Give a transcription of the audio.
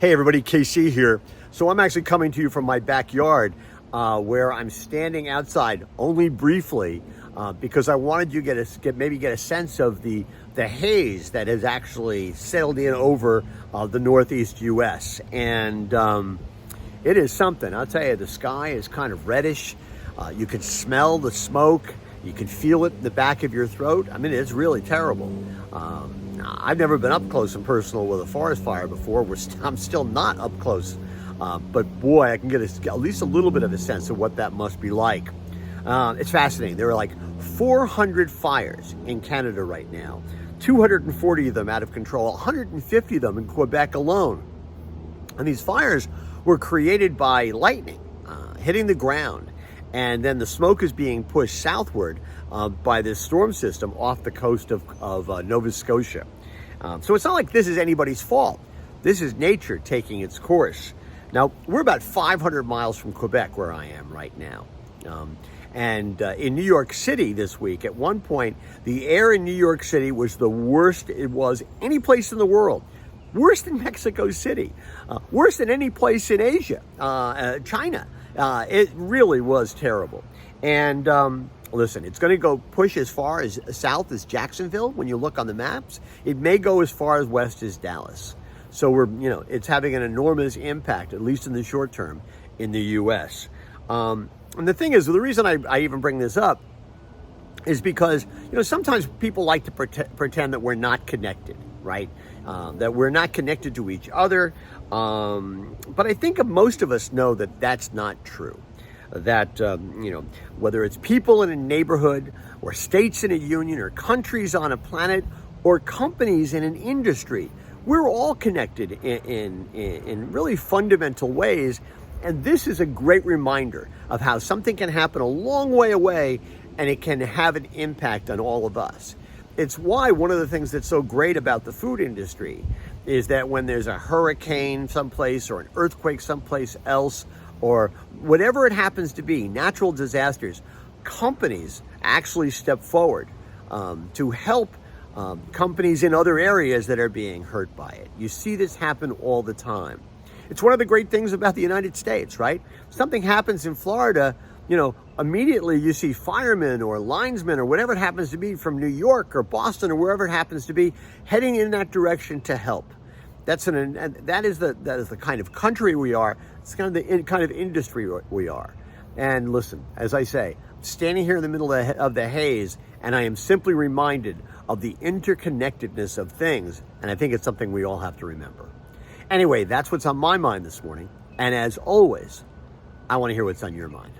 Hey everybody, KC here. So I'm actually coming to you from my backyard where I'm standing outside only briefly because I wanted you to get a sense of the haze that has actually settled in over the Northeast US. And it is something. I'll tell you, the sky is kind of reddish. You can smell the smoke. You can feel it in the back of your throat. I mean, it's really terrible. I've never been up close and personal with a forest fire before. I'm still not up close. But boy, I can get at least a little bit of a sense of what that must be like. It's fascinating. There are like 400 fires in Canada right now. 240 of them out of control, 150 of them in Quebec alone. And these fires were created by lightning hitting the ground. And then the smoke is being pushed southward by this storm system off the coast of Nova Scotia. So it's not like this is anybody's fault. This is nature taking its course. Now, we're about 500 miles from Quebec where I am right now. And in New York City this week, at one point, the air in New York City was the worst it was any place in the world. Worse than Mexico City. Worse than any place in Asia, China. It really was terrible. And listen, it's going to go push as far as south as Jacksonville. When you look on the maps, it may go as far as west as Dallas. So it's having an enormous impact, at least in the short term, in the U.S. And the thing is, the reason I even bring this up is because, sometimes people like to pretend that we're not connected, right? That we're not connected to each other. But I think most of us know that that's not true. That, whether it's people in a neighborhood or states in a union or countries on a planet or companies in an industry, we're all connected in really fundamental ways. And this is a great reminder of how something can happen a long way away and it can have an impact on all of us. It's why one of the things that's so great about the food industry is that when there's a hurricane someplace or an earthquake someplace else or whatever it happens to be, natural disasters, companies actually step forward to help companies in other areas that are being hurt by it. You see this happen all the time. It's one of the great things about the United States, right? Something happens in Florida, immediately you see firemen or linesmen or whatever it happens to be from New York or Boston or wherever it happens to be heading in that direction to help. That is the kind of country we are. It's kind of the kind of industry we are. And listen, as I say, I'm standing here in the middle of the haze, and I am simply reminded of the interconnectedness of things. And I think it's something we all have to remember. Anyway, that's what's on my mind this morning. And as always, I want to hear what's on your mind.